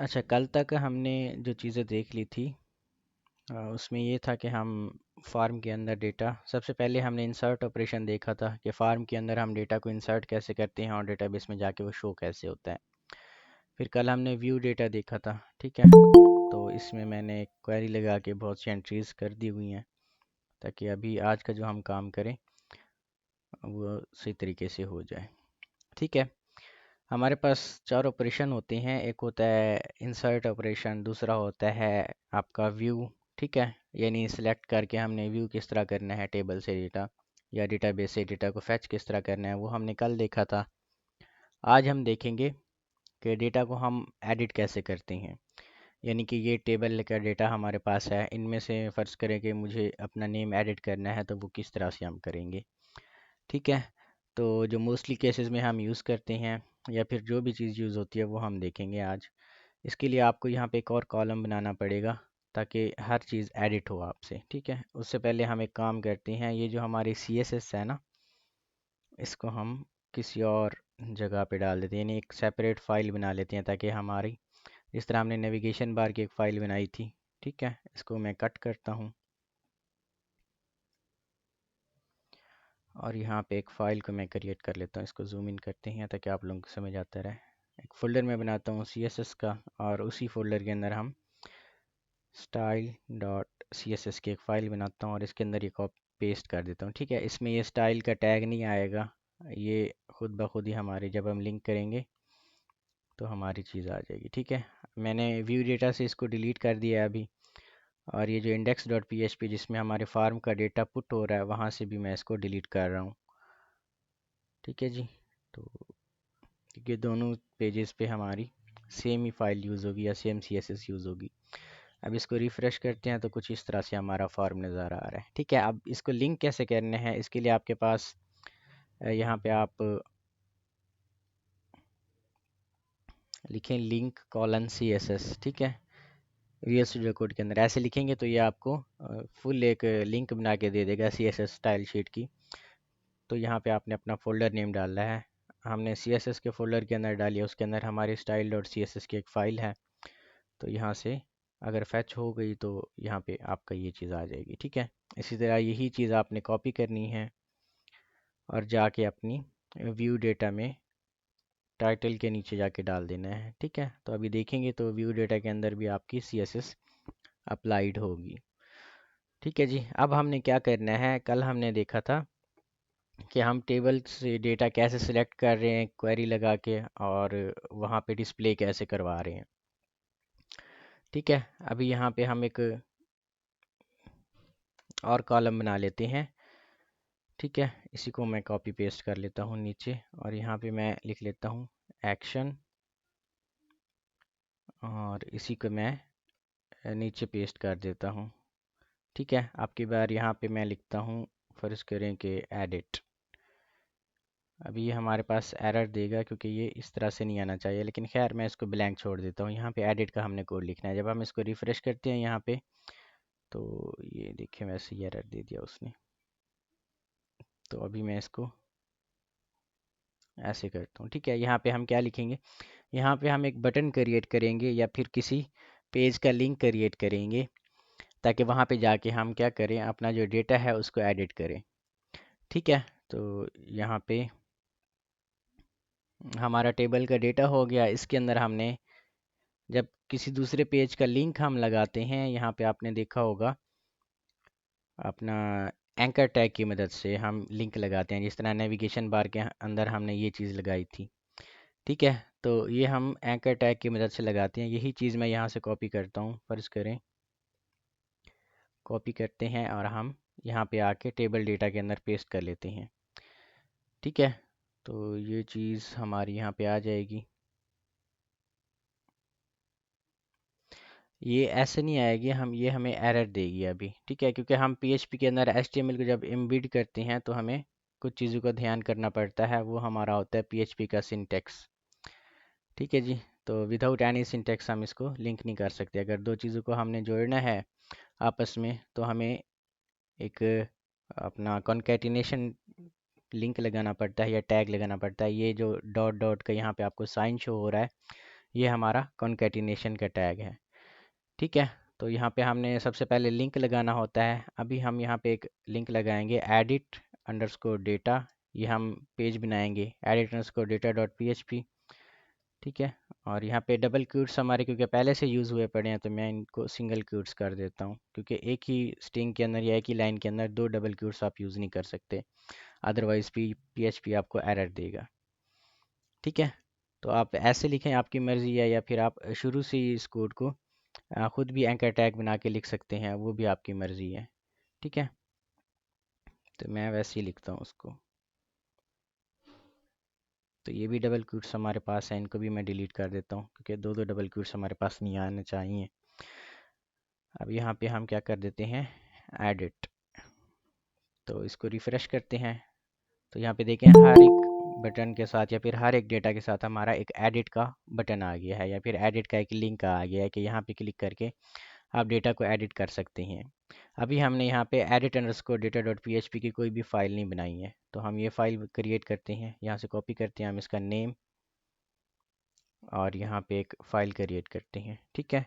अच्छा, कल तक हमने जो चीज़ें देख ली थी उसमें ये था कि हम फार्म के अंदर डेटा सबसे पहले हमने इंसर्ट ऑपरेशन देखा था कि फार्म के अंदर हम डेटा को इंसर्ट कैसे करते हैं और डेटाबेस में जाके वो शो कैसे होता है। फिर कल हमने व्यू डेटा देखा था, ठीक है। तो इसमें मैंने एक क्वेरी लगा के बहुत सी एंट्रीज कर दी हुई हैं ताकि अभी आज का जो हम काम करें वो सही तरीके से हो जाए, ठीक है। हमारे पास चार ऑपरेशन होते हैं। एक होता है इंसर्ट ऑपरेशन, दूसरा होता है आपका व्यू, ठीक है। यानी सिलेक्ट करके हमने व्यू किस तरह करना है टेबल से डेटा या डेटाबेस से डेटा को फैच किस तरह करना है, वो हमने कल देखा था। आज हम देखेंगे कि डेटा को हम एडिट कैसे करते हैं। यानी कि ये टेबल का डेटा हमारे पास है, इनमें से फ़र्ज़ करें कि मुझे अपना नेम एडिट करना है तो वो किस तरह से हम करेंगे, ठीक है। तो जो मोस्टली केसेस में हम यूज़ करते हैं या फिर जो भी चीज़ यूज़ होती है वो हम देखेंगे आज। इसके लिए आपको यहाँ पे एक और कॉलम बनाना पड़ेगा ताकि हर चीज़ एडिट हो आपसे, ठीक है। उससे पहले हम एक काम करते हैं, ये जो हमारी CSS है ना, इसको हम किसी और जगह पे डाल देते हैं, यानी एक सेपरेट फ़ाइल बना लेते हैं ताकि हमारी जिस तरह हमने नेविगेशन बार की एक फ़ाइल बनाई थी, ठीक है। इसको मैं कट करता हूँ और यहाँ पे एक फ़ाइल को मैं क्रिएट कर लेता हूँ। इसको जूम इन करते हैं ताकि आप लोगों को समझ आता रहे। एक फ़ोल्डर में बनाता हूँ CSS का और उसी फोल्डर के अंदर हम style.css की एक फ़ाइल बनाता हूँ और इसके अंदर ये कॉपी पेस्ट कर देता हूँ, ठीक है। इसमें ये स्टाइल का टैग नहीं आएगा, ये खुद ब खुद ही हमारे जब हम लिंक करेंगे तो हमारी चीज़ आ जाएगी, ठीक है। मैंने व्यू डेटा से इसको डिलीट कर दिया है अभी, और ये जो index.php जिसमें हमारे फार्म का डेटा पुट हो रहा है वहाँ से भी मैं इसको डिलीट कर रहा हूँ, ठीक है जी। तो ये दोनों पेजेस पे हमारी सेम ही फाइल यूज़ होगी या सेम CSS यूज़ होगी। अब इसको रिफ़्रेश करते हैं तो कुछ इस तरह से हमारा फॉर्म नज़र आ रहा है, ठीक है। अब इसको लिंक कैसे करना है, इसके लिए आपके पास यहाँ पे आप लिखें लिंक कॉलन CSS, ठीक है। Visual स्टूडियो कोड के अंदर ऐसे लिखेंगे तो ये आपको फुल एक लिंक बना के दे देगा CSS स्टाइल शीट की। तो यहाँ पे आपने अपना फ़ोल्डर नेम डालना है। हमने CSS के फ़ोल्डर के अंदर डालिए, उसके अंदर हमारी style.css की एक फ़ाइल है। तो यहाँ से अगर फैच हो गई तो यहाँ पे आपका ये चीज़ आ जाएगी, ठीक है। इसी तरह यही चीज़ आपने कॉपी करनी है और जाके अपनी व्यू डेटा में टाइटल के नीचे जाके डाल देना है, ठीक है। तो अभी देखेंगे तो व्यू डेटा के अंदर भी आपकी CSS अप्लाइड होगी, ठीक है जी। अब हमने क्या करना है, कल हमने देखा था कि हम टेबल से डेटा कैसे सिलेक्ट कर रहे हैं क्वेरी लगा के और वहाँ पे डिस्प्ले कैसे करवा रहे हैं, ठीक है। अभी यहाँ पे हम एक और कॉलम बना लेते हैं, ठीक है। इसी को मैं कॉपी पेस्ट कर लेता हूँ नीचे और यहाँ पे मैं लिख लेता हूँ एक्शन और इसी को मैं नीचे पेस्ट कर देता हूँ, ठीक है। आपकी बार यहाँ पे मैं लिखता हूँ, फ़र्ज़ करें कि एडिट। अभी ये हमारे पास एरर देगा क्योंकि ये इस तरह से नहीं आना चाहिए, लेकिन खैर मैं इसको ब्लैंक छोड़ देता हूँ। यहाँ पे एडिट का हमने कोड लिखना है। जब हम इसको रिफ़्रेश करते हैं यहाँ पे तो ये देखिए वैसे ही एरर दे दिया उसने। तो अभी मैं इसको ऐसे करता हूँ, ठीक है। यहाँ पे हम क्या लिखेंगे, यहाँ पे हम एक बटन क्रिएट करेंगे या फिर किसी पेज का लिंक क्रिएट करेंगे ताकि वहाँ पे जाके हम क्या करें, अपना जो डेटा है उसको एडिट करें, ठीक है। तो यहाँ पे हमारा टेबल का डेटा हो गया। इसके अंदर हमने जब किसी दूसरे पेज का लिंक हम लगाते हैं, यहाँ पे आपने देखा होगा अपना एंकर टैग की मदद से हम लिंक लगाते हैं, जिस तरह नेविगेशन बार के अंदर हमने ये चीज़ लगाई थी, ठीक है। तो ये हम एंकर टैग की मदद से लगाते हैं। यही चीज़ मैं यहाँ से कॉपी करता हूँ, फ़र्ज़ करें कॉपी करते हैं और हम यहाँ पे आके टेबल डेटा के अंदर पेस्ट कर लेते हैं, ठीक है। तो ये चीज़ हमारी यहाँ पे आ जाएगी। ये ऐसे नहीं आएगी, हम ये हमें एरर देगी अभी, ठीक है। क्योंकि हम PHP के अंदर HTML को जब एम्बेड करते हैं तो हमें कुछ चीज़ों का ध्यान करना पड़ता है। वो हमारा होता है PHP का सिंटेक्स, ठीक है जी। तो विदाउट एनी सिंटेक्स हम इसको लिंक नहीं कर सकते। अगर दो चीज़ों को हमने जोड़ना है आपस में तो हमें एक अपना कॉन्केटिनेशन लिंक लगाना पड़ता है या टैग लगाना पड़ता है। ये जो डॉट डॉट का यहाँ पे आपको साइन शो हो रहा है, ये हमारा कॉन्केटिनेशन का टैग है। ठीक है, तो यहाँ पे हमने सबसे पहले लिंक लगाना होता है। अभी हम यहाँ पे एक लिंक लगाएंगे edit_data। ये हम पेज बनाएंगे edit_data.php। ठीक है, और यहाँ पे डबल क्यूट्स हमारे क्योंकि पहले से यूज़ हुए पड़े हैं तो मैं इनको सिंगल क्यूट्स कर देता हूँ, क्योंकि एक ही स्ट्रिंग के अंदर या एक ही लाइन के अंदर दो डबल क्यूट्स आप यूज़ नहीं कर सकते, अदरवाइज़ PHP आपको एरर देगा। ठीक है, तो आप ऐसे लिखें, आपकी मर्ज़ी है, या फिर आप शुरू से ही इस कोड को खुद भी एंकर टैग बना के लिख सकते हैं, वो भी आपकी मर्ज़ी है। ठीक है, तो मैं वैसे ही लिखता हूँ उसको। तो ये भी डबल क्यूट्स हमारे पास है, इनको भी मैं डिलीट कर देता हूँ क्योंकि दो दो डबल क्यूट्स हमारे पास नहीं आने चाहिए। अब यहाँ पे हम क्या कर देते हैं, एडिट, तो इसको रिफ़्रेश करते हैं। तो यहाँ पे देखें हर एक बटन के साथ या फिर हर एक डेटा के साथ हमारा एक एडिट का बटन आ गया है, या फिर एडिट का एक लिंक आ गया है कि यहाँ पे क्लिक करके आप डेटा को एडिट कर सकते हैं। अभी हमने यहाँ पे edit_data.php की कोई भी फ़ाइल नहीं बनाई है, तो हम ये फ़ाइल क्रिएट करते हैं, यहाँ से कॉपी करते हैं हम इसका नेम, और यहाँ पे एक फ़ाइल क्रिएट करते हैं। ठीक है,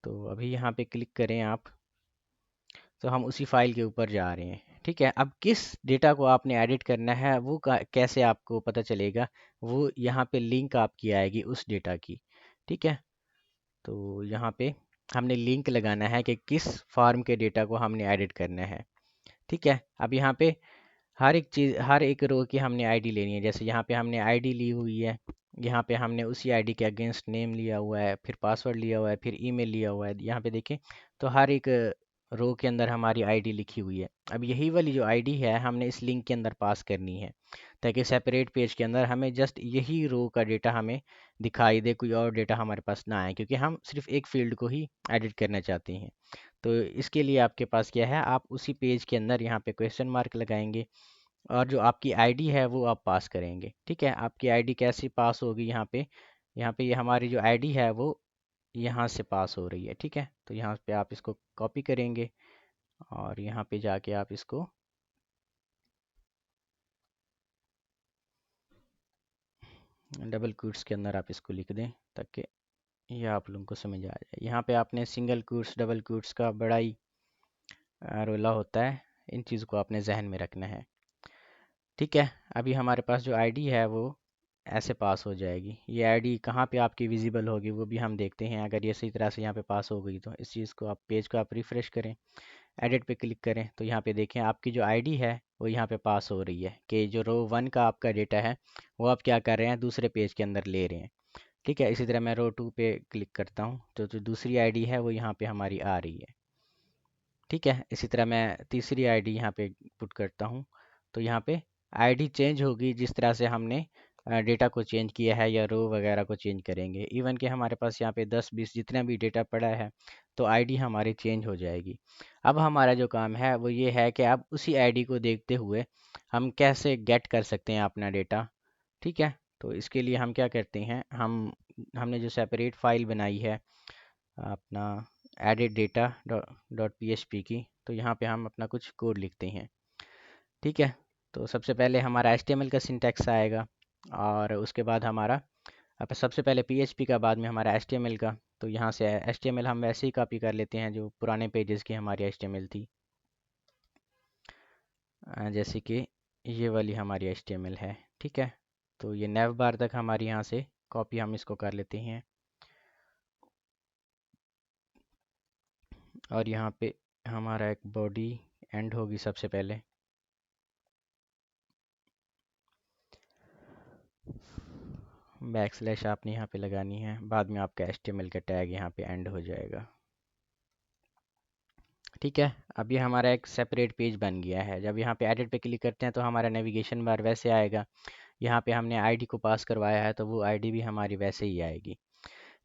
तो अभी यहाँ पे क्लिक करें आप, तो हम उसी फाइल के ऊपर जा रहे हैं। ठीक है, अब किस डेटा को आपने एडिट करना है वो कैसे आपको पता चलेगा, वो यहाँ पे लिंक आपकी आएगी उस डेटा की। ठीक है, तो यहाँ पे हमने लिंक लगाना है कि किस फॉर्म के डेटा को हमने एडिट करना है। ठीक है, अब यहाँ पे हर एक चीज़, हर एक रो की हमने आईडी लेनी है। जैसे यहाँ पे हमने आईडी ली हुई है, यहाँ पे हमने उसी आईडी के अगेंस्ट नेम लिया हुआ है, फिर पासवर्ड लिया हुआ है, फिर ईमेल लिया हुआ है। यहाँ पे देखें, तो हर एक रो के अंदर हमारी आईडी लिखी हुई है। अब यही वाली जो आईडी है हमने इस लिंक के अंदर पास करनी है, ताकि सेपरेट पेज के अंदर हमें जस्ट यही रो का डेटा हमें दिखाई दे, कोई और डेटा हमारे पास ना आए, क्योंकि हम सिर्फ एक फील्ड को ही एडिट करना चाहते हैं। तो इसके लिए आपके पास क्या है, आप उसी पेज के अंदर यहाँ पे क्वेश्चन मार्क लगाएंगे, और जो आपकी आईडी है वो आप पास करेंगे। ठीक है, आपकी आईडी कैसी पास होगी, यहाँ पे ये हमारी जो आईडी है वो यहाँ से पास हो रही है। ठीक है, तो यहाँ पे आप इसको कॉपी करेंगे, और यहाँ पे जाके आप इसको डबल कोट्स के अंदर आप इसको लिख दें, ताकि ये आप लोगों को समझ आ जाए। यहाँ पे आपने सिंगल कोट्स डबल कोट्स का बड़ा ही रोला होता है, इन चीज़ों को आपने जहन में रखना है। ठीक है, अभी हमारे पास जो आईडी है वो ऐसे पास हो जाएगी। ये आईडी कहाँ पे आपकी विजिबल होगी वो भी हम देखते हैं। अगर ये सही तरह से यहाँ पे पास हो गई तो इस चीज़ को आप, पेज को आप रिफ़्रेश करें, एडिट पे क्लिक करें, तो यहाँ पे देखें आपकी जो आईडी है वो यहाँ पे पास हो रही है, कि जो रो 1 का आपका डेटा है वो आप क्या कर रहे हैं, दूसरे पेज के अंदर ले रहे हैं। ठीक है, इसी तरह मैं रो 2 पे क्लिक करता हूँ, तो जो दूसरी आईडी है वो यहाँ पे हमारी आ रही है। ठीक है, इसी तरह मैं तीसरी आईडी यहाँ पे पुट करता हूँ, तो यहाँ पे आईडी चेंज होगी जिस तरह से हमने डेटा को चेंज किया है, या रो वगैरह को चेंज करेंगे। इवन कि हमारे पास यहाँ पे 10 20 जितना भी डेटा पड़ा है तो आईडी हमारी चेंज हो जाएगी। अब हमारा जो काम है वो ये है कि अब उसी आईडी को देखते हुए हम कैसे गेट कर सकते हैं अपना डेटा। ठीक है, तो इसके लिए हम क्या करते हैं, हमने जो सेपरेट फाइल बनाई है अपना एडिट डेटा डॉट PHP की, तो यहाँ पे हम अपना कुछ कोड लिखते हैं। ठीक है, तो सबसे पहले हमारा HTML का सिंटैक्स आएगा, और उसके बाद हमारा अब सबसे पहले PHP का, बाद में हमारा HTML का। तो यहाँ से HTML हम वैसे ही कॉपी कर लेते हैं जो पुराने पेजेस की हमारी HTML थी, जैसे कि ये वाली हमारी HTML है। ठीक है, तो ये नेव बार तक हमारी यहाँ से कॉपी हम इसको कर लेते हैं, और यहाँ पे हमारा एक बॉडी एंड होगी सबसे पहले। बैकस्लैश आपने यहाँ पे लगानी है, बाद में आपका HTML का टैग यहाँ पे एंड हो जाएगा। ठीक है, अब ये हमारा एक सेपरेट पेज बन गया है। जब यहाँ पे एडिट पे क्लिक करते हैं तो हमारा नेविगेशन बार वैसे आएगा। यहाँ पे हमने आईडी को पास करवाया है तो वो आईडी भी हमारी वैसे ही आएगी।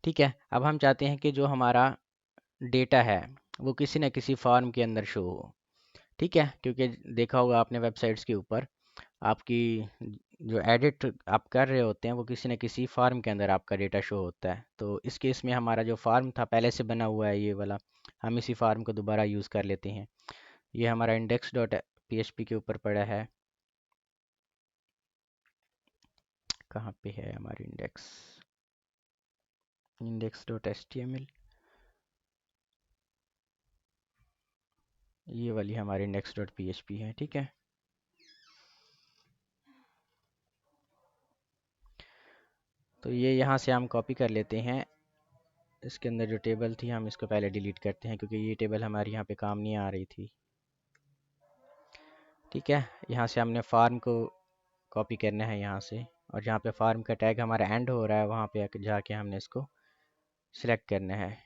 ठीक है, अब हम चाहते हैं कि जो हमारा डेटा है वो किसी न किसी फॉर्म के अंदर शो हो। ठीक है, क्योंकि देखा होगा आपने वेबसाइट्स के ऊपर, आपकी जो एडिट आप कर रहे होते हैं वो किसी न किसी फार्म के अंदर आपका डेटा शो होता है। तो इस केस में हमारा जो फार्म था पहले से बना हुआ है ये वाला, हम इसी फार्म को दोबारा यूज़ कर लेते हैं। ये हमारा index.php के ऊपर पड़ा है। कहाँ पे है हमारी इंडेक्स, index.html, ये वाली हमारी index.php है। ठीक है, तो ये यहाँ से हम कॉपी कर लेते हैं। इसके अंदर जो टेबल थी हम इसको पहले डिलीट करते हैं क्योंकि ये टेबल हमारी यहाँ पे काम नहीं आ रही थी। ठीक है, यहाँ से हमने फार्म को कॉपी करना है यहाँ से, और जहाँ पे फार्म का टैग हमारा एंड हो रहा है वहाँ पे जाके हमने इसको सिलेक्ट करना है।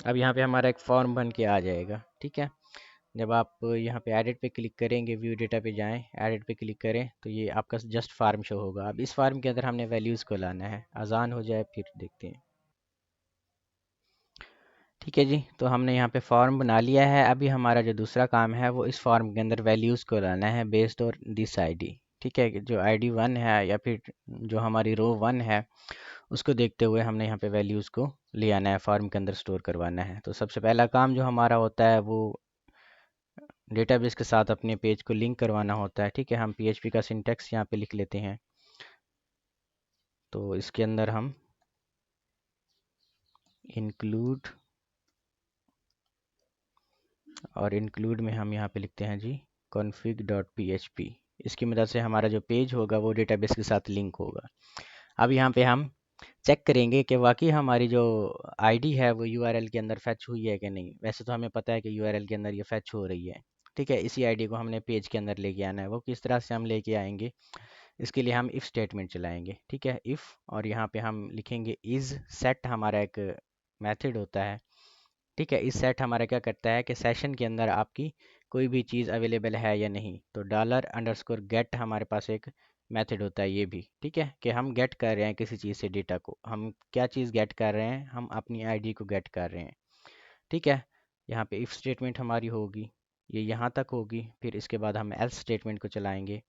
अब यहाँ पे हमारा एक फॉर्म बन के आ जाएगा। ठीक है, जब आप यहाँ पे एडिट पे क्लिक करेंगे, व्यू डेटा पे जाएं, एडिट पे क्लिक करें तो ये आपका जस्ट फार्म शो होगा। अब इस फार्म के अंदर हमने वैल्यूज़ को लाना है। आसान हो जाए फिर देखते हैं। ठीक है जी, तो हमने यहाँ पे फॉर्म बना लिया है। अभी हमारा जो दूसरा काम है वो इस फॉर्म के अंदर वैल्यूज़ को लाना है बेस्ड और दिस आईडी। ठीक है, जो आईडी 1 है या फिर जो हमारी रो 1 है उसको देखते हुए हमने यहाँ पे वैल्यूज़ को ले आना है, फॉर्म के अंदर स्टोर करवाना है। तो सबसे पहला काम जो हमारा होता है वो डेटाबेस के साथ अपने पेज को लिंक करवाना होता है। ठीक है, हम पीएचपी का सिंटैक्स यहाँ पे लिख लेते हैं। तो इसके अंदर हम इंक्लूड, और इंक्लूड में हम यहाँ पे लिखते हैं जी config.php। इसकी मदद से हमारा जो पेज होगा वो डेटाबेस के साथ लिंक होगा। अब यहाँ पे हम चेक करेंगे कि वाकई हमारी जो आईडी है वो यूआरएल के अंदर फैच हुई है कि नहीं। वैसे तो हमें पता है कि यूआरएल के अंदर ये फैच हो रही है। ठीक है, इसी आईडी को हमने पेज के अंदर लेके आना है। वो किस तरह से हम लेके आएंगे, इसके लिए हम इफ़ स्टेटमेंट चलाएंगे। ठीक है, इफ़, और यहाँ पे हम लिखेंगे इज़ सेट, हमारा एक मेथड होता है। ठीक है, इस सेट हमारा क्या करता है कि सेशन के अंदर आपकी कोई भी चीज़ अवेलेबल है या नहीं। तो डॉलर अंडरस्कोर गेट हमारे पास एक मेथड होता है ये भी। ठीक है, कि हम गेट कर रहे हैं किसी चीज़ से डेटा को। हम क्या चीज़ गेट कर रहे हैं, हम अपनी आईडी को गेट कर रहे हैं। ठीक है, यहाँ पे इफ़ स्टेटमेंट हमारी होगी, ये यहाँ तक होगी। फिर इसके बाद हम एल्स स्टेटमेंट को चलाएंगे।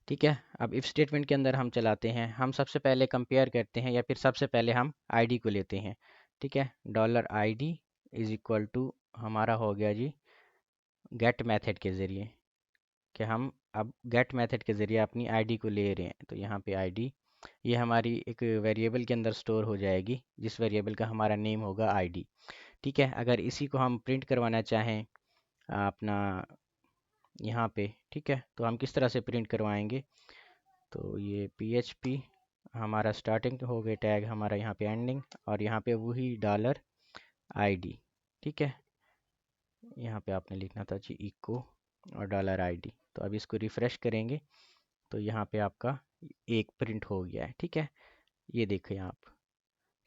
ठीक है, अब इफ़ स्टेटमेंट के अंदर हम चलाते हैं, हम सबसे पहले कंपेयर करते हैं या फिर सबसे पहले हम आईडी को लेते हैं। ठीक है, dollar ID is equal to हमारा हो गया जी गेट मेथड के ज़रिए, कि हम अब गेट मेथड के ज़रिए अपनी आईडी को ले रहे हैं। तो यहाँ पे आईडी ये हमारी एक वेरिएबल के अंदर स्टोर हो जाएगी, जिस वेरिएबल का हमारा नेम होगा आईडी। ठीक है, अगर इसी को हम प्रिंट करवाना चाहें अपना यहाँ पे, ठीक है, तो हम किस तरह से प्रिंट करवाएंगे। तो ये PHP हमारा स्टार्टिंग हो गए, टैग हमारा यहाँ पे एंडिंग, और यहाँ पे वही डॉलर आईडी। ठीक है, यहाँ पे आपने लिखना था जी इको और डॉलर आईडी। तो अब इसको रिफ़्रेश करेंगे तो यहाँ पे आपका एक प्रिंट हो गया है। ठीक है, ये देखिए आप,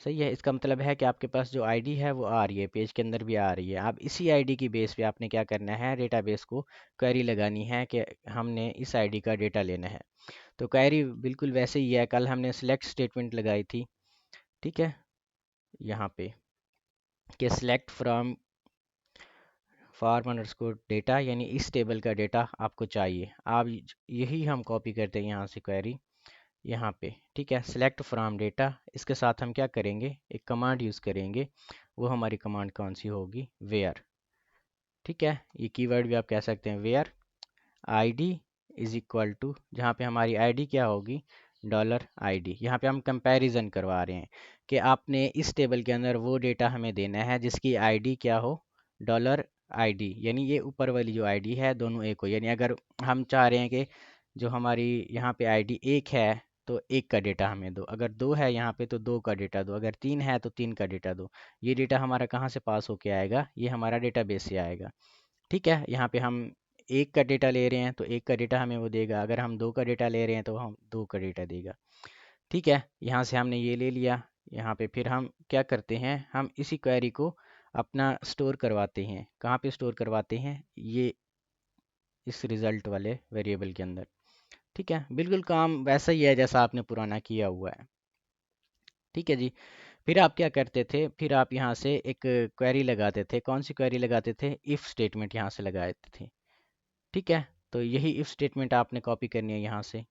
सही है। इसका मतलब है कि आपके पास जो आईडी है वो आ रही है, पेज के अंदर भी आ रही है। अब इसी आईडी की बेस पे आपने क्या करना है, डेटाबेस को क्वेरी लगानी है कि हमने इस आईडी का डेटा लेना है। तो क्वेरी बिल्कुल वैसे ही है, कल हमने सिलेक्ट स्टेटमेंट लगाई थी। ठीक है, यहाँ पे कि select from form underscore data, यानी इस टेबल का डेटा आपको चाहिए। आप यही हम कॉपी करते हैं यहाँ से क्वेरी यहाँ पे। ठीक है, सिलेक्ट फ्रॉम डेटा, इसके साथ हम क्या करेंगे, एक कमांड यूज़ करेंगे। वो हमारी कमांड कौन सी होगी, वेयर। ठीक है, ये कीवर्ड भी आप कह सकते हैं, where ID is equal to, जहाँ पे हमारी आईडी क्या होगी, डॉलर आईडी। यहाँ पे हम कंपैरिजन करवा रहे हैं कि आपने इस टेबल के अंदर वो डेटा हमें देना है जिसकी आईडी क्या हो, डॉलर आईडी, यानी ये ऊपर वाली जो आईडी है दोनों एक हो। यानी अगर हम चाह रहे हैं कि जो हमारी यहाँ पे आईडी एक है तो एक का डेटा हमें दो, अगर दो है यहाँ पे तो दो का डेटा दो, अगर तीन है तो तीन का डेटा दो। ये डेटा हमारा कहाँ से पास होके आएगा, ये हमारा डेटाबेस से आएगा। ठीक है, यहाँ पे हम एक का डेटा ले रहे हैं तो एक का डेटा हमें वो देगा, अगर हम दो का डेटा ले रहे हैं तो हम दो का डेटा देगा। ठीक है, यहाँ से हमने ये ले लिया। यहाँ पे फिर हम क्या करते हैं, हम इसी क्वेरी को अपना स्टोर करवाते हैं। कहाँ पे स्टोर करवाते हैं, ये इस रिज़ल्ट वाले वेरिएबल के अंदर। ठीक है, बिल्कुल काम वैसा ही है जैसा आपने पुराना किया हुआ है। ठीक है जी, फिर आप क्या करते थे, फिर आप यहाँ से एक क्वेरी लगाते थे। कौन सी क्वेरी लगाते थे, इफ़ स्टेटमेंट यहाँ से लगाते थे। ठीक है, तो यही इफ स्टेटमेंट आपने कॉपी करनी है यहाँ से,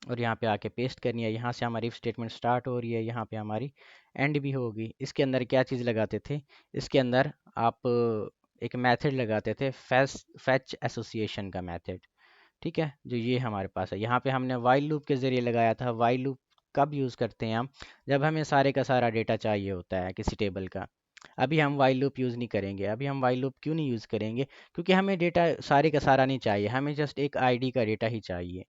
और यहाँ पे आके पेस्ट करनी है। यहाँ से हमारी इफ स्टेटमेंट स्टार्ट हो रही है, यहाँ पे हमारी एंड भी होगी। इसके अंदर क्या चीज़ लगाते थे, इसके अंदर आप एक मेथड लगाते थे, फैच एसोसिएशन का मेथड। ठीक है, जो ये हमारे पास है। यहाँ पे हमने वाइल लूप के ज़रिए लगाया था। वाइल लूप कब यूज़ करते हैं हम? जब हमें सारे का सारा डेटा चाहिए होता है किसी टेबल का। अभी हम वाइल लूप यूज़ नहीं करेंगे। अभी हम वाइल लूप क्यों नहीं यूज़ करेंगे? क्योंकि हमें डेटा सारे का सारा नहीं चाहिए, हमें जस्ट एक आईडी का डेटा ही चाहिए।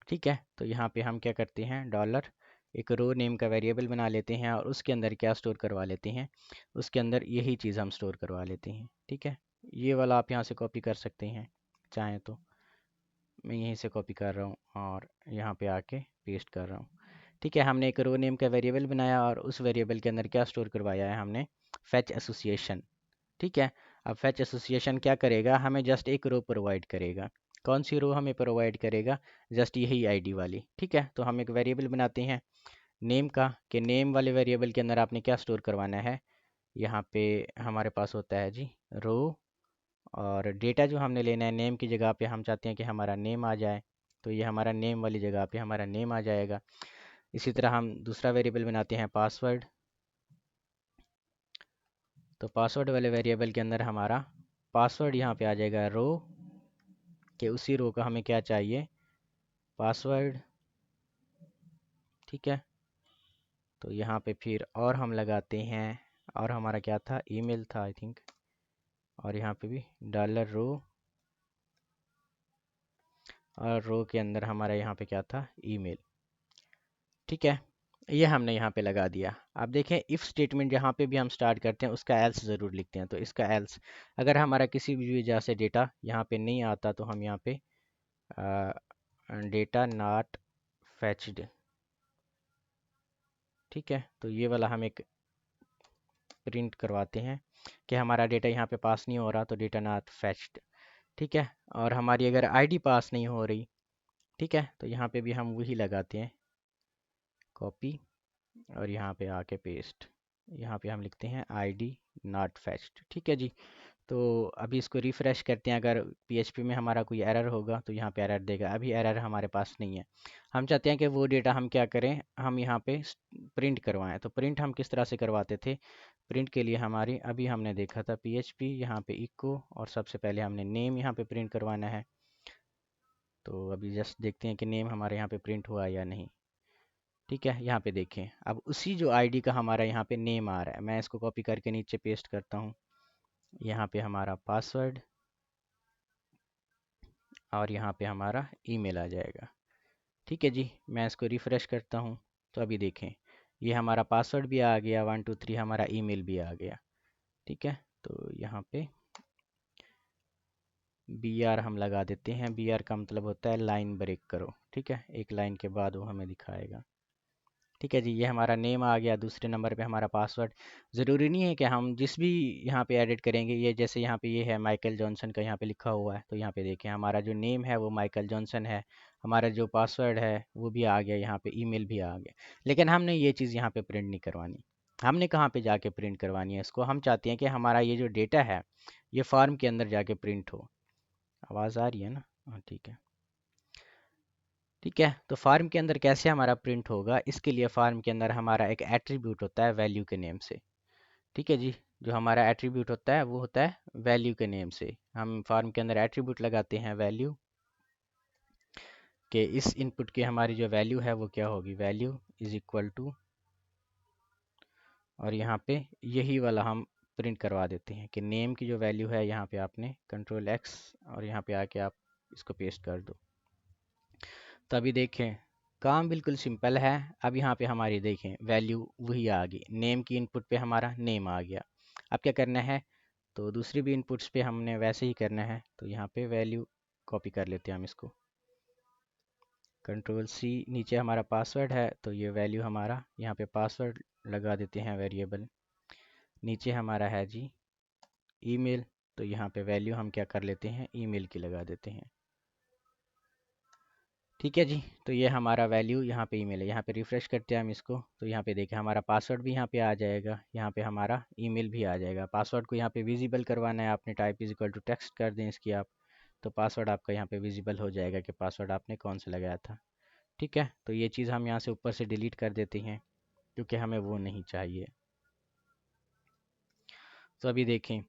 ठीक है, तो यहाँ पे हम क्या करते हैं, डॉलर एक रो नेम का वेरिएबल बना लेते हैं और उसके अंदर क्या स्टोर करवा लेते हैं, उसके अंदर यही चीज़ हम स्टोर करवा लेते हैं। ठीक है, ये वाला आप यहाँ से कॉपी कर सकते हैं चाहें तो। मैं यहीं से कॉपी कर रहा हूँ और यहाँ पे आके पेस्ट कर रहा हूँ। ठीक है, हमने एक रो नेम का वेरिएबल बनाया और उस वेरिएबल के अंदर क्या स्टोर करवाया है हमने, फैच एसोसिएशन। ठीक है, अब फैच एसोसिएशन क्या करेगा, हमें जस्ट एक रो प्रोवाइड करेगा। कौन सी रो हमें प्रोवाइड करेगा? जस्ट यही आईडी वाली। ठीक है, तो हम एक वेरिएबल बनाते हैं नेम का, कि नेम वाले वेरिएबल के अंदर आपने क्या स्टोर करवाना है। यहाँ पे हमारे पास होता है जी रो, और डेटा जो हमने लेना है नेम की जगह पे हम चाहते हैं कि हमारा नेम आ जाए, तो ये हमारा नेम वाली जगह पे हमारा नेम आ जाएगा। इसी तरह हम दूसरा वेरिएबल बनाते हैं पासवर्ड। तो पासवर्ड वाले वेरिएबल के अंदर हमारा पासवर्ड यहाँ पे आ जाएगा रो, कि उसी रो का हमें क्या चाहिए, पासवर्ड। ठीक है, तो यहाँ पे फिर और हम लगाते हैं, और हमारा क्या था, ईमेल था आई थिंक, और यहाँ पे भी डॉलर रो, और रो के अंदर हमारा यहाँ पे क्या था, ईमेल। ठीक है, ये हमने यहाँ पे लगा दिया। अब देखें इफ़ स्टेटमेंट जहाँ पे भी हम स्टार्ट करते हैं उसका एल्स ज़रूर लिखते हैं। तो इसका एल्स, अगर हमारा किसी भी वजह से डेटा यहाँ पे नहीं आता तो हम यहाँ पे डेटा नॉट फैच्ड। ठीक है, तो ये वाला हम एक प्रिंट करवाते हैं कि हमारा डेटा यहाँ पे पास नहीं हो रहा, तो डेटा नॉट फैच्ड। ठीक है, और हमारी अगर आईडी पास नहीं हो रही, ठीक है, तो यहाँ पे भी हम वही लगाते हैं, कॉपी, और यहाँ पे आके पेस्ट। यहाँ पे हम लिखते हैं आईडी नॉट फैच्ड। ठीक है जी, तो अभी इसको रिफ़्रेश करते हैं। अगर पीएचपी में हमारा कोई एरर होगा तो यहाँ पे एरर देगा। अभी एरर हमारे पास नहीं है। हम चाहते हैं कि वो डेटा हम क्या करें, हम यहाँ पे प्रिंट करवाएं। तो प्रिंट हम किस तरह से करवाते थे? प्रिंट के लिए हमारी अभी हमने देखा था पीएचपी, यहाँ पे इको, और सबसे पहले हमने नेम यहाँ पे प्रिंट करवाना है। तो अभी जस्ट देखते हैं कि नेम हमारे यहाँ पे प्रिंट हुआ या नहीं। ठीक है, यहाँ पे देखें, अब उसी जो आईडी का हमारा यहाँ पे नेम आ रहा है, मैं इसको कॉपी करके नीचे पेस्ट करता हूँ। यहाँ पे हमारा पासवर्ड, और यहाँ पे हमारा ईमेल आ जाएगा। ठीक है जी, मैं इसको रिफ़्रेश करता हूँ। तो अभी देखें, ये हमारा पासवर्ड भी आ गया, 123, हमारा ईमेल भी आ गया। ठीक है, तो यहाँ पे बी आर हम लगा देते हैं। बी आर का मतलब होता है लाइन ब्रेक करो। ठीक है, एक लाइन के बाद वो हमें दिखाएगा। ठीक है जी, ये हमारा नेम आ गया, दूसरे नंबर पे हमारा पासवर्ड। ज़रूरी नहीं है कि हम जिस भी यहाँ पे एडिट करेंगे, ये जैसे यहाँ पे ये है माइकल जॉनसन का यहाँ पे लिखा हुआ है, तो यहाँ पे देखें हमारा जो नेम है वो माइकल जॉनसन है, हमारा जो पासवर्ड है वो भी आ गया, यहाँ पे ईमेल भी आ गया। लेकिन हमने ये चीज़ यहाँ पे प्रिंट नहीं करवानी। हमने कहाँ पे जाके प्रिंट करवानी है इसको? हम चाहते हैं कि हमारा ये जो डेटा है ये फॉर्म के अंदर जाके प्रिंट हो। आवाज़ आ रही है ना? हाँ ठीक है। ठीक है, तो फार्म के अंदर कैसे हमारा प्रिंट होगा, इसके लिए फार्म के अंदर हमारा एक एट्रीब्यूट होता है वैल्यू के नेम से। ठीक है जी, जो हमारा एट्रीब्यूट होता है वो होता है वैल्यू के नेम से। हम फार्म के अंदर एट्रीब्यूट लगाते हैं वैल्यू, के इस इनपुट की हमारी जो वैल्यू है वो क्या होगी, वैल्यू इज इक्वल टू, और यहाँ पे यही वाला हम प्रिंट करवा देते हैं कि नेम की जो वैल्यू है, यहाँ पे आपने कंट्रोल एक्स और यहाँ पे आके आप इसको पेस्ट कर दो। तो अभी देखें, काम बिल्कुल सिंपल है। अब यहाँ पे हमारी देखें वैल्यू वही आ गई, नेम की इनपुट पे हमारा नेम आ गया। अब क्या करना है, तो दूसरी भी इनपुट्स पे हमने वैसे ही करना है। तो यहाँ पे वैल्यू कॉपी कर लेते हैं हम इसको, कंट्रोल सी, नीचे हमारा पासवर्ड है तो ये वैल्यू हमारा यहाँ पे पासवर्ड लगा देते हैं वेरिएबल। नीचे हमारा है जी ईमेल, तो यहाँ पे वैल्यू हम क्या कर लेते हैं, ईमेल की लगा देते हैं। ठीक है जी, तो ये हमारा वैल्यू यहाँ पे ईमेल है। यहाँ पे रिफ़्रेश करते हैं हम इसको, तो यहाँ पे देखें हमारा पासवर्ड भी यहाँ पे आ जाएगा, यहाँ पे हमारा ईमेल भी आ जाएगा। पासवर्ड को यहाँ पे विजिबल करवाना है आपने, type is equal to text कर दें इसकी आप, तो पासवर्ड आपका यहाँ पे विजिबल हो जाएगा कि पासवर्ड आपने कौन सा लगाया था। ठीक है, तो ये चीज़ हम यहाँ से ऊपर से डिलीट कर देते हैं क्योंकि हमें वो नहीं चाहिए। तो अभी देखें,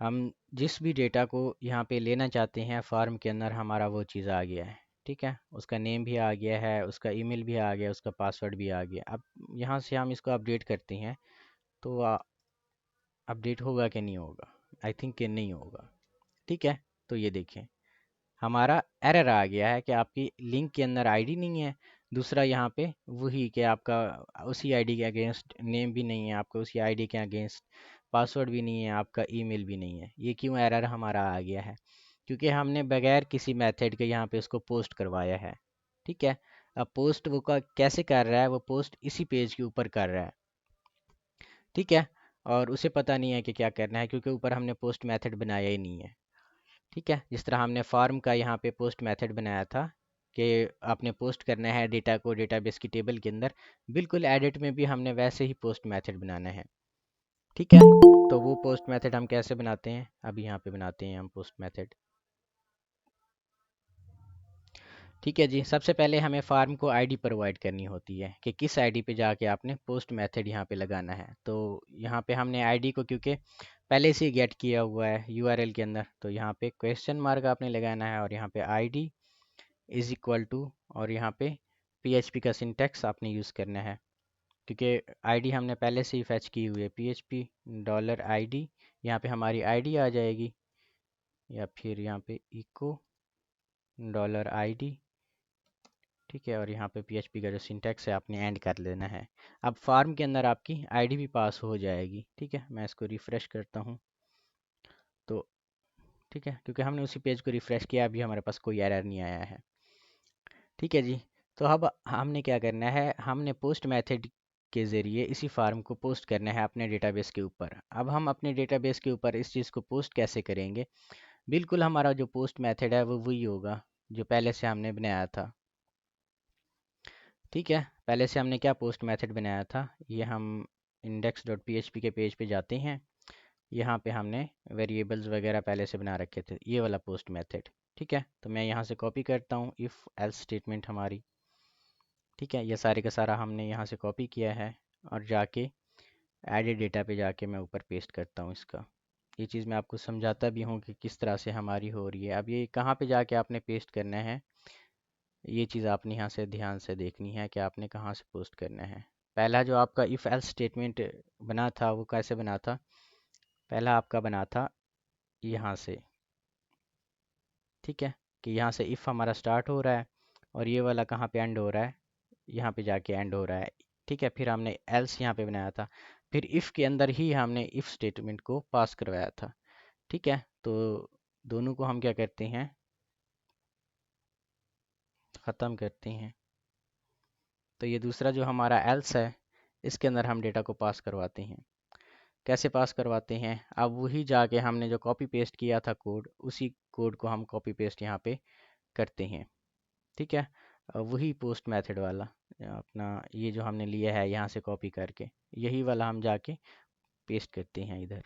हम जिस भी डेटा को यहाँ पे लेना चाहते हैं फार्म के अंदर, हमारा वो चीज़ आ गया है। ठीक है, उसका नेम भी आ गया है, उसका ईमेल भी आ गया, उसका पासवर्ड भी आ गया। अब यहाँ से हम इसको अपडेट करते हैं तो अपडेट होगा कि नहीं होगा? आई थिंक कि नहीं होगा। ठीक है, तो ये देखें, हमारा एरर आ गया है कि आपकी लिंक के अंदर आईडी नहीं है। दूसरा यहाँ पे वही कि आपका उसी आईडी के अगेंस्ट नेम भी नहीं है, आपका उसी आईडी के अगेंस्ट पासवर्ड भी नहीं है, आपका ईमेल भी नहीं है। ये क्यों एरर हमारा आ गया है? क्योंकि हमने बगैर किसी मेथड के यहाँ पे उसको पोस्ट करवाया है। ठीक है, अब पोस्ट वो का कैसे कर रहा है? वो पोस्ट इसी पेज के ऊपर कर रहा है। ठीक है, और उसे पता नहीं है कि क्या करना है, क्योंकि ऊपर हमने पोस्ट मेथड बनाया ही नहीं है। ठीक है, जिस तरह हमने फॉर्म का यहाँ पे पोस्ट मेथड बनाया था कि आपने पोस्ट करना है डेटा को डेटाबेस की टेबल के अंदर, बिल्कुल एडिट में भी हमने वैसे ही पोस्ट मेथड बनाना है। ठीक है, तो वो पोस्ट मेथड हम कैसे बनाते हैं? अभी यहाँ पे बनाते हैं हम पोस्ट मेथड। ठीक है जी, सबसे पहले हमें फार्म को आईडी प्रोवाइड करनी होती है कि किस आईडी पे जाके आपने पोस्ट मेथड यहाँ पे लगाना है। तो यहाँ पे हमने आईडी को क्योंकि पहले से ही गेट किया हुआ है यूआरएल के अंदर, तो यहाँ पे क्वेश्चन मार्क आपने लगाना है और यहाँ पे आईडी इज इक्वल टू, और यहाँ पे पीएचपी का सिंटेक्स आपने यूज़ करना है, क्योंकि आईडी हमने पहले से ही फैच की हुई है। पीएचपी डॉलर आईडी, यहाँ पे हमारी आईडी आ जाएगी, या फिर यहाँ पे इको डॉलर आईडी। ठीक है, और यहाँ पे पीएचपी का जो सिंटैक्स है आपने एंड कर लेना है। अब फार्म के अंदर आपकी आईडी भी पास हो जाएगी। ठीक है, मैं इसको रिफ़्रेश करता हूँ तो ठीक है, क्योंकि हमने उसी पेज को रिफ़्रेश किया, अभी हमारे पास कोई एरर नहीं आया है। ठीक है जी, तो अब हमने क्या करना है, हमने पोस्ट मेथड के ज़रिए इसी फार्म को पोस्ट करना है अपने डेटाबेस के ऊपर। अब हम अपने डेटाबेस के ऊपर इस चीज़ को पोस्ट कैसे करेंगे? बिल्कुल हमारा जो पोस्ट मेथड है वो वही होगा जो पहले से हमने बनाया था। ठीक है, पहले से हमने क्या पोस्ट मेथड बनाया था, ये हम index.php के पेज पे जाते हैं। यहाँ पे हमने वेरिएबल्स वगैरह पहले से बना रखे थे, ये वाला पोस्ट मेथड। ठीक है, तो मैं यहाँ से कॉपी करता हूँ इफ़ एल्स स्टेटमेंट हमारी। ठीक है, ये सारे का सारा हमने यहाँ से कॉपी किया है और जाके एडिट डेटा पे जाके मैं ऊपर पेस्ट करता हूँ इसका। ये चीज़ मैं आपको समझाता भी हूँ कि किस तरह से हमारी हो रही है। अब ये कहाँ पे जाके आपने पेस्ट करना है, ये चीज़ आपने यहाँ से ध्यान से देखनी है कि आपने कहाँ से पोस्ट करना है। पहला जो आपका इफ़ एल्स स्टेटमेंट बना था वो कैसे बना था? पहला आपका बना था यहाँ से। ठीक है, कि यहाँ से इफ़ हमारा स्टार्ट हो रहा है और ये वाला कहाँ पे एंड हो रहा है, यहाँ पे जाके एंड हो रहा है। ठीक है, फिर हमने एल्स यहाँ पे बनाया था, फिर इफ़ के अंदर ही हमने इफ़ स्टेटमेंट को पास करवाया था। ठीक है, तो दोनों को हम क्या करते हैं, ख़त्म करते हैं। तो ये दूसरा जो हमारा एल्स है, इसके अंदर हम डेटा को पास करवाते हैं। कैसे पास करवाते हैं? अब वही जाके हमने जो कॉपी पेस्ट किया था कोड, उसी कोड को हम कॉपी पेस्ट यहाँ पे करते हैं। ठीक है, वही पोस्ट मेथड वाला अपना ये जो हमने लिया है यहाँ से कॉपी करके, यही वाला हम जाके पेस्ट करते हैं इधर,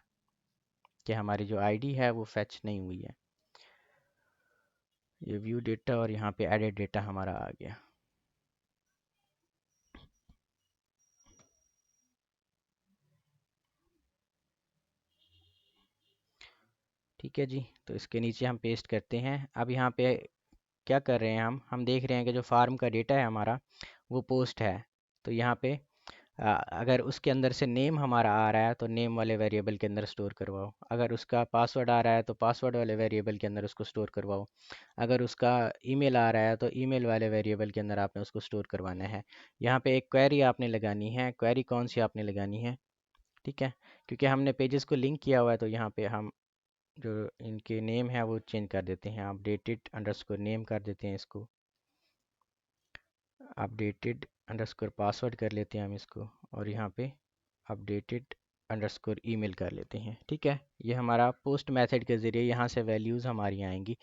कि हमारी जो आईडी है वो फैच नहीं हुई है। ये व्यू डेटा और यहाँ पे एडिट डेटा हमारा आ गया। ठीक है जी, तो इसके नीचे हम पेस्ट करते हैं। अब यहाँ पे क्या कर रहे हैं, हम देख रहे हैं कि जो फार्म का डेटा है हमारा वो पोस्ट है। तो यहाँ पे अगर उसके अंदर से नेम हमारा आ रहा है तो नेम वाले वेरिएबल के अंदर स्टोर करवाओ। अगर उसका पासवर्ड आ रहा है तो पासवर्ड वाले वेरिएबल के अंदर उसको स्टोर करवाओ। अगर उसका ईमेल आ रहा है तो ईमेल वाले वेरिएबल के अंदर आपने उसको स्टोर करवाना है। यहाँ पे एक क्वेरी आपने लगानी है। क्वेरी कौन सी आपने लगानी है? ठीक है, क्योंकि हमने पेजेस को लिंक किया हुआ है, तो यहाँ पे हम जो इनके नेम है वो चेंज कर देते हैं, अपडेटेड अंडरस्कोर नेम कर देते हैं इसको, अपडेटेड अंडरस्कोर पासवर्ड कर लेते हैं हम इसको, और यहाँ पे अपडेटेड अंडरस्कोर ईमेल कर लेते हैं। ठीक है, ये हमारा पोस्ट मेथड के ज़रिए यहाँ से वैल्यूज़ हमारी आएंगी।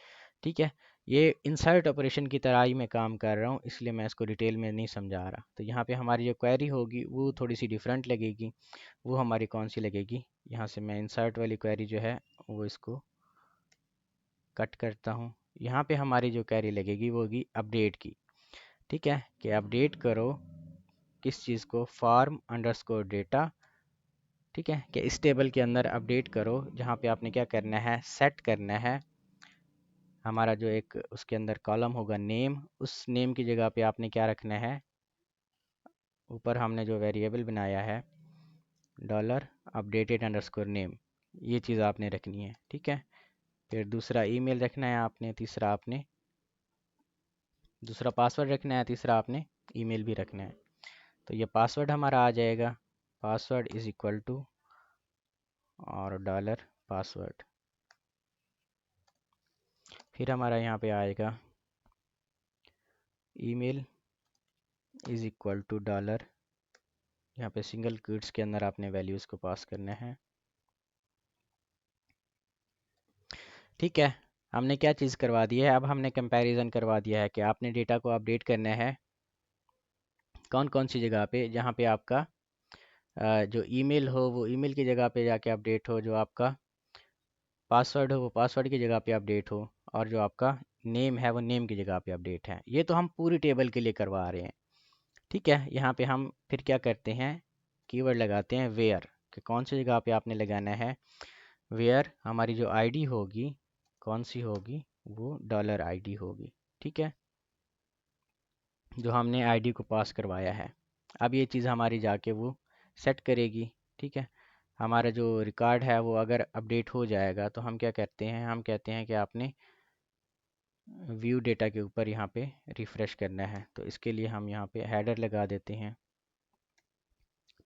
ठीक है, ये इंसर्ट ऑपरेशन की तरह ही मैं काम कर रहा हूँ, इसलिए मैं इसको डिटेल में नहीं समझा रहा। तो यहाँ पे हमारी जो क्वेरी होगी वो थोड़ी सी डिफरेंट लगेगी। वो हमारी कौन सी लगेगी, यहाँ से मैं इंसर्ट वाली क्वेरी जो है वो इसको कट करता हूँ। यहाँ पे हमारी जो क्वेरी लगेगी वो होगी अपडेट की। ठीक है, कि अपडेट करो किस चीज़ को, फार्म अंडरस्कोर डेटा ठीक है, कि इस टेबल के अंदर अपडेट करो, जहाँ पे आपने क्या करना है, सेट करना है हमारा जो एक उसके अंदर कॉलम होगा नेम, उस नेम की जगह पे आपने क्या रखना है, ऊपर हमने जो वेरिएबल बनाया है डॉलर अपडेटेड अंडरस्कोर नेम, ये चीज़ आपने रखनी है। ठीक है, फिर दूसरा ईमेल रखना है आपने, तीसरा आपने दूसरा पासवर्ड रखना है, तीसरा आपने ईमेल भी रखना है। तो ये पासवर्ड हमारा आ जाएगा, पासवर्ड इज़ इक्वल टू और डॉलर पासवर्ड। फिर हमारा यहाँ पे आएगा email is equal to dollar, यहाँ पे सिंगल क्वोट्स के अंदर आपने वैल्यूज़ को पास करना है। ठीक है, हमने क्या चीज़ करवा दी है, अब हमने कंपैरिजन करवा दिया है कि आपने डेटा को अपडेट करना है कौन कौन सी जगह पे, जहाँ पे आपका जो ईमेल हो वो ईमेल की जगह पे जाके अपडेट हो, जो आपका पासवर्ड हो वो पासवर्ड की जगह पे अपडेट हो, और जो आपका नेम है वो नेम की जगह पे अपडेट है। ये तो हम पूरी टेबल के लिए करवा रहे हैं। ठीक है, यहाँ पे हम फिर क्या करते हैं, कीवर्ड लगाते हैं वेयर, कि कौन सी जगह पे आपने लगाना है। वेयर हमारी जो आईडी होगी कौन सी होगी, वो डॉलर आईडी होगी। ठीक है, जो हमने आईडी को पास करवाया है। अब ये चीज़ हमारी जाके वो सेट करेगी। ठीक है, हमारा जो रिकॉर्ड है वो अगर अपडेट हो जाएगा तो हम क्या करते हैं, हम कहते हैं कि आपने व्यू डेटा के ऊपर यहाँ पे रिफ़्रेश करना है। तो इसके लिए हम यहाँ पे हेडर लगा देते हैं।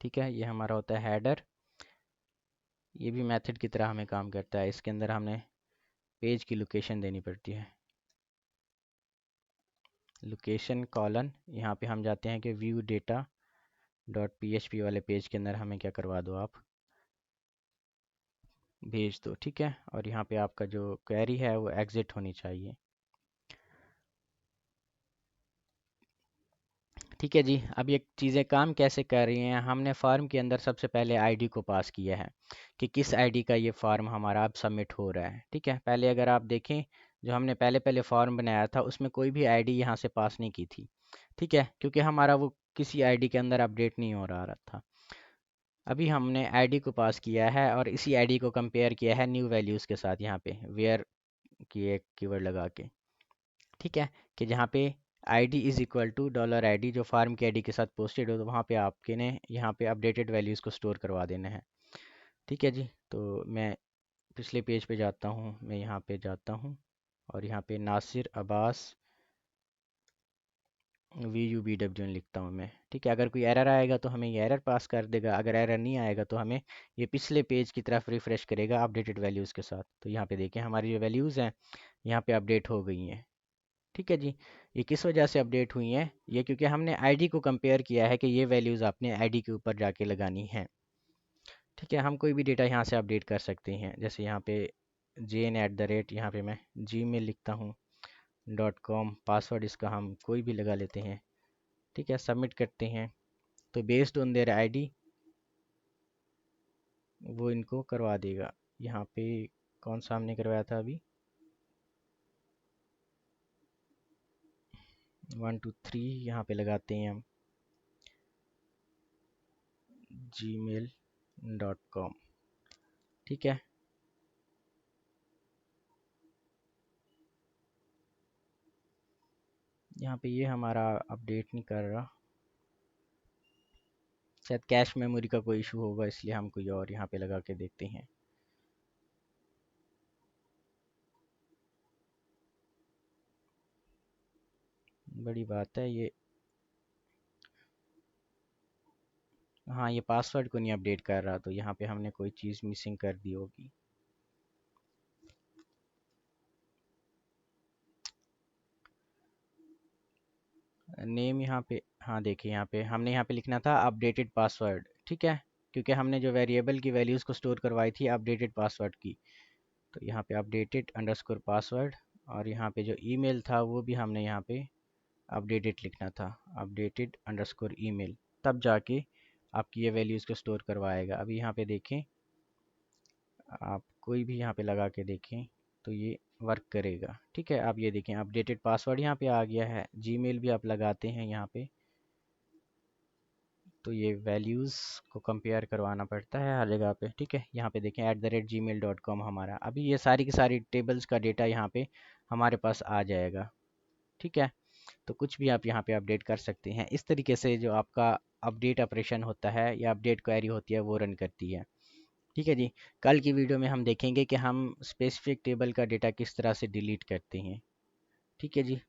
ठीक है, ये हमारा होता है हेडर, ये भी मेथड की तरह हमें काम करता है। इसके अंदर हमने पेज की लोकेशन देनी पड़ती है, लोकेशन कॉलन, यहाँ पे हम जाते हैं कि व्यू डेटा डॉट पी वाले पेज के अंदर हमें क्या करवा दो, आप भेज दो। ठीक है, और यहाँ पे आपका जो क्वेरी है वो एग्जिट होनी चाहिए। ठीक है जी, अब ये चीज़ें काम कैसे कर रही हैं, हमने फॉर्म के अंदर सबसे पहले आईडी को पास किया है कि किस आईडी का ये फॉर्म हमारा अब सबमिट हो रहा है। ठीक है, पहले अगर आप देखें जो हमने पहले पहले फॉर्म बनाया था उसमें कोई भी आईडी यहाँ से पास नहीं की थी। ठीक है, क्योंकि हमारा वो किसी आईडी के अंदर अपडेट नहीं हो रहा था। अभी हमने आईडी को पास किया है और इसी आईडी को कंपेयर किया है न्यू वैल्यूज़ के साथ, यहाँ पे वेयर की एक कीवर्ड लगा के। ठीक है, कि जहाँ पे ID is equal to dollar ID, जो फार्म की आईडी के साथ पोस्टेड हो, तो वहाँ पे आपके ने यहाँ पे अपडेटेड वैल्यूज़ को स्टोर करवा देना है। ठीक है जी, तो मैं पिछले पेज पे जाता हूँ, मैं यहाँ पे जाता हूँ और यहाँ पे नासिर अब्बास VUBWN लिखता हूँ मैं। ठीक है, अगर कोई एरर आएगा तो हमें ये एरर पास कर देगा, अगर एरर नहीं आएगा तो हमें ये पिछले पेज की तरफ रिफ़्रेश करेगा अपडेटेड वैल्यूज़ के साथ। तो यहाँ पे देखें हमारी जो वैल्यूज़ हैं यहाँ पे अपडेट हो गई हैं। ठीक है जी, ये किस वजह से अपडेट हुई हैं, ये क्योंकि हमने आईडी को कंपेयर किया है कि ये वैल्यूज़ आपने आईडी के ऊपर जाके लगानी है। ठीक है, हम कोई भी डेटा यहाँ से अपडेट कर सकते हैं, जैसे यहाँ पे jn@, यहाँ पे मैं gmail लिखता हूँ .com, पासवर्ड इसका हम कोई भी लगा लेते हैं। ठीक है, सबमिट करते हैं तो बेस्ड ऑन देयर आईडी वो इनको करवा देगा। यहाँ पे कौन सा हमने करवाया था अभी, 123 यहाँ पे लगाते हैं हम gmail.com। ठीक है, यहाँ पे ये हमारा अपडेट नहीं कर रहा, शायद कैश मेमोरी का कोई इशू होगा, इसलिए हम कोई और यहाँ पे लगा के देखते हैं। बड़ी बात है ये, हाँ ये पासवर्ड को नहीं अपडेट कर रहा, तो यहाँ पे हमने कोई चीज़ मिसिंग कर दी होगी। नेम यहाँ पे, हाँ देखिए यहाँ पे हमने यहाँ पे लिखना था अपडेटेड पासवर्ड। ठीक है, क्योंकि हमने जो वेरिएबल की वैल्यूज़ को स्टोर करवाई थी अपडेटेड पासवर्ड की, तो यहाँ पे अपडेटेड अंडरस्कोर पासवर्ड, और यहाँ पे जो ईमेल था वो भी हमने यहाँ पे अपडेटेड लिखना था, अपडेटेड अंडरस्कोर ईमेल, तब जाके आपकी ये वैल्यूज़ को स्टोर करवाएगा। अभी यहाँ पे देखें, आप कोई भी यहाँ पे लगा के देखें तो ये वर्क करेगा। ठीक है, आप ये देखें अपडेटेड पासवर्ड यहाँ पे आ गया है, जीमेल भी आप लगाते हैं यहाँ पे तो ये वैल्यूज़ को कंपेयर करवाना पड़ता है हर जगह पे। ठीक है, यहाँ पे देखें @gmail.com हमारा, अभी ये सारी की सारी टेबल्स का डेटा यहाँ पे हमारे पास आ जाएगा। ठीक है, तो कुछ भी आप यहाँ पे अपडेट कर सकते हैं। इस तरीके से जो आपका अपडेट ऑपरेशन होता है या अपडेट क्वेरी होती है वो रन करती है। ठीक है जी, कल की वीडियो में हम देखेंगे कि हम स्पेसिफिक टेबल का डेटा किस तरह से डिलीट करते हैं। ठीक है जी।